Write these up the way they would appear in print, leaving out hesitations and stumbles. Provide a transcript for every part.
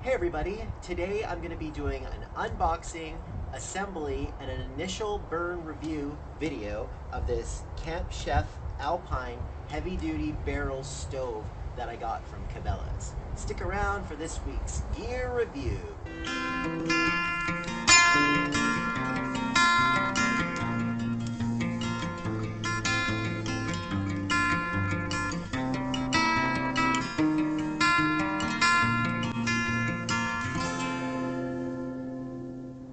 Hey everybody, today I'm going to be doing an unboxing, assembly, and an initial burn review video of this Camp Chef Alpine heavy duty barrel stove that I got from Cabela's. Stick around for this week's gear review.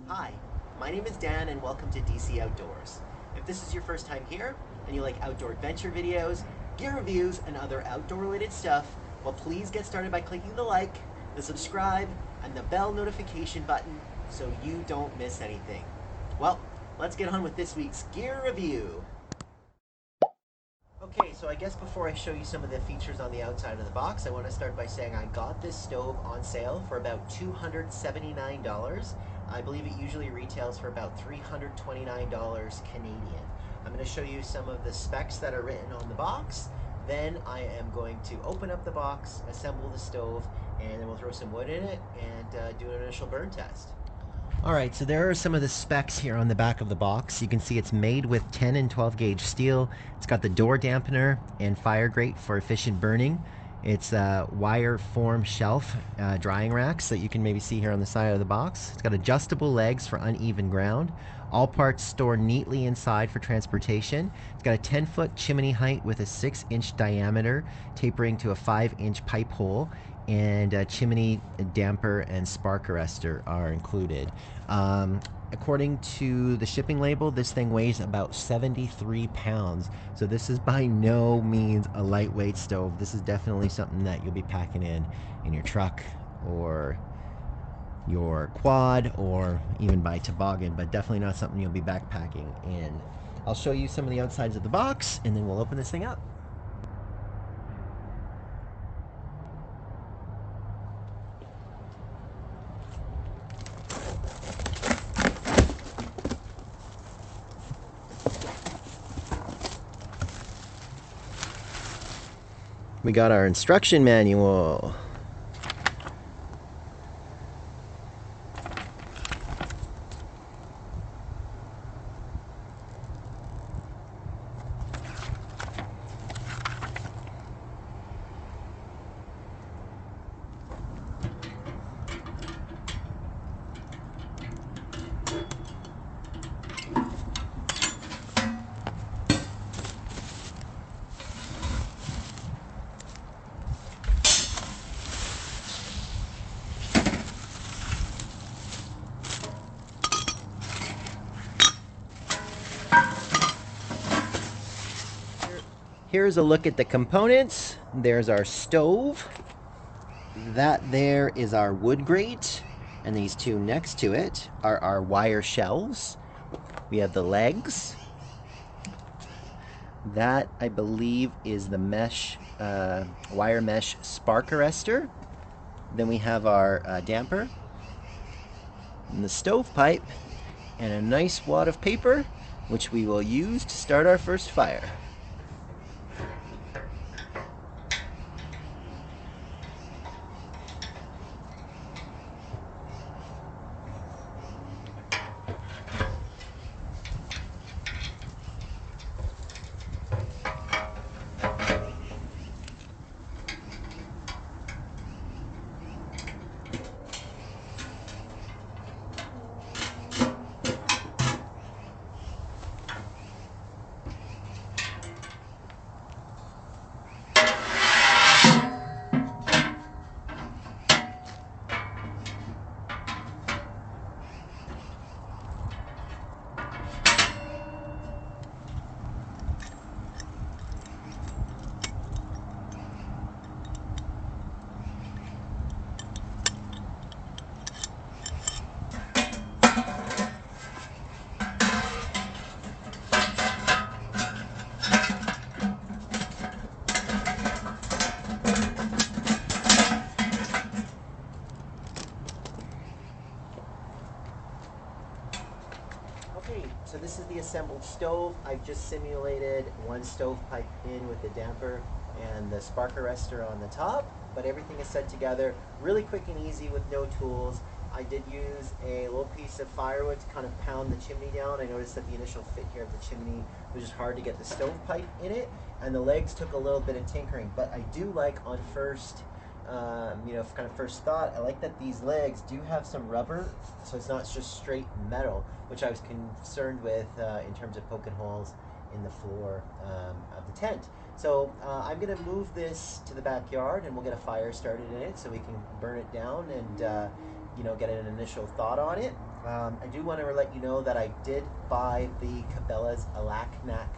Hi, my name is Dan and welcome to DC Outdoors. If this is your first time here and you like outdoor adventure videos, gear reviews, and other outdoor related stuff, well, please get started by clicking the like, the subscribe, and the bell notification button so you don't miss anything. Well, let's get on with this week's gear review. Okay, so I guess before I show you some of the features on the outside of the box, I want to start by saying I got this stove on sale for about $279. I believe it usually retails for about $329 Canadian. I'm going to show you some of the specs that are written on the box. Then I am going to open up the box, assemble the stove, and then we'll throw some wood in it and do an initial burn test. Alright, so there are some of the specs here on the back of the box. You can see it's made with 10 and 12 gauge steel. It's got the door dampener and fire grate for efficient burning. It's a wire form shelf drying racks that you can maybe see here on the side of the box. It's got adjustable legs for uneven ground. All parts stored neatly inside for transportation. It's got a 10-foot chimney height with a 6-inch diameter tapering to a 5-inch pipe hole, and a chimney damper and spark arrestor are included. According to the shipping label, this thing weighs about 73 pounds. So this is by no means a lightweight stove. This is definitely something that you'll be packing in your truck or your quad or even by toboggan, but definitely not something you'll be backpacking in. I'll show you some of the outsides of the box and then we'll open this thing up. We got our instruction manual. Here's a look at the components. There's our stove. That there is our wood grate. And these two next to it are our wire shelves. We have the legs. That, I believe, is the mesh, wire mesh spark arrestor. Then we have our damper. And the stovepipe. And a nice wad of paper, which we will use to start our first fire. Okay, so this is the assembled stove. I've just simulated one stovepipe in with the damper and the spark arrestor on the top. but everything is set together really quick and easy with no tools. I did use a little piece of firewood to kind of pound the chimney down. I noticed that the initial fit here of the chimney was just hard to get the stovepipe in it, and the legs took a little bit of tinkering. But I do like on first, kind of first thought, I like that these legs do have some rubber, so it's not just straight metal, which I was concerned with in terms of poking holes in the floor of the tent. So I'm gonna move this to the backyard, and we'll get a fire started in it so we can burn it down and get an initial thought on it. I do want to let you know that I did buy the Cabela's Alaknak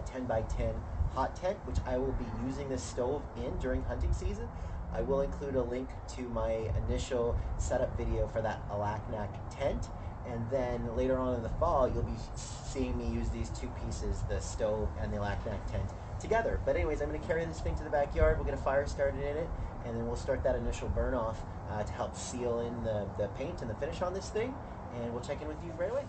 10x10 hot tent, which I will be using this stove in during hunting season. I will include a link to my initial setup video for that Alaknak tent, and then later on in the fall you'll be seeing me use these two pieces, the stove and the Alaknak tent, together. But anyways, I'm going to carry this thing to the backyard, we'll get a fire started in it, and then we'll start that initial burn off to help seal in the paint and the finish on this thing, and we'll check in with you right away.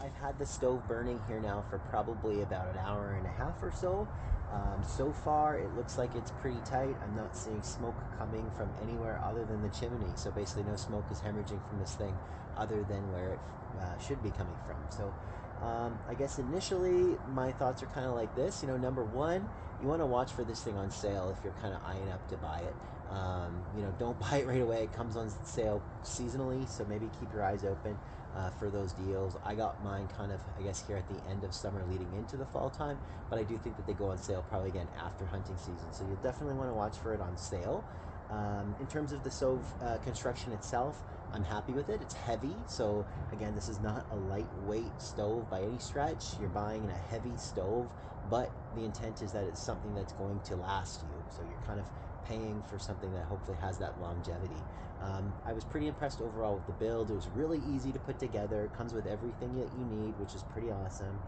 I've had the stove burning here now for probably about an hour and a half or so. So far, it looks like it's pretty tight. I'm not seeing smoke coming from anywhere other than the chimney. So basically, no smoke is hemorrhaging from this thing other than where it should be coming from. So I guess initially, my thoughts are kind of like this. Number one, you want to watch for this thing on sale if you're kind of eyeing up to buy it. Don't buy it right away. It comes on sale seasonally, so maybe keep your eyes open for those deals. I got mine kind of, I guess, here at the end of summer leading into the fall time, but I do think that they go on sale probably again after hunting season, so you'll definitely want to watch for it on sale. In terms of the stove construction itself, I'm happy with it. It's heavy, so again, this is not a lightweight stove by any stretch. You're buying a heavy stove, but the intent is that it's something that's going to last you, so you're kind of paying for something that hopefully has that longevity. I was pretty impressed overall with the build. It was really easy to put together. It comes with everything that you need, which is pretty awesome.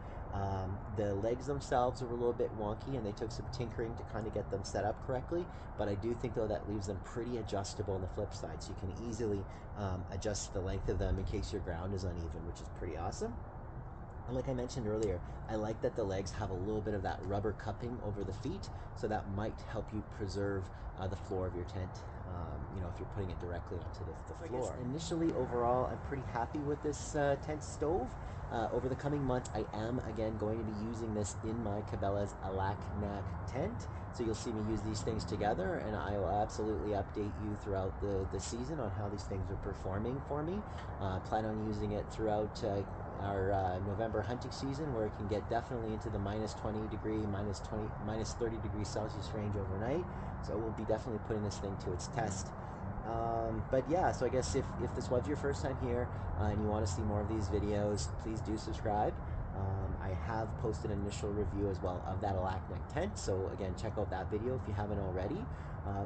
The legs themselves were a little bit wonky, and they took some tinkering to kind of get them set up correctly, but I do think though that leaves them pretty adjustable on the flip side, so you can easily adjust the length of them in case your ground is uneven, which is pretty awesome. And like I mentioned earlier, I like that the legs have a little bit of that rubber cupping over the feet, so that might help you preserve the floor of your tent, if you're putting it directly onto the floor. Initially, overall, I'm pretty happy with this tent stove. Over the coming months, I am, again, going to be using this in my Cabela's Alaknak tent, so you'll see me use these things together, and I will absolutely update you throughout the season on how these things are performing for me. Plan on using it throughout our November hunting season, where it can get definitely into the minus 20 degree, minus 30 degrees Celsius range overnight. So we'll be definitely putting this thing to its test. But yeah, so I guess if this was your first time here and you want to see more of these videos, please do subscribe. I have posted an initial review as well of that Alaknak tent, so again, check out that video if you haven't already.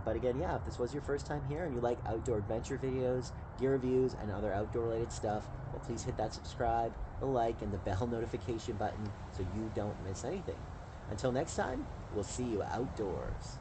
But again, yeah, if this was your first time here and you like outdoor adventure videos, gear reviews, and other outdoor related stuff, well, please hit that subscribe, the like, and the bell notification button so you don't miss anything. Until next time, we'll see you outdoors.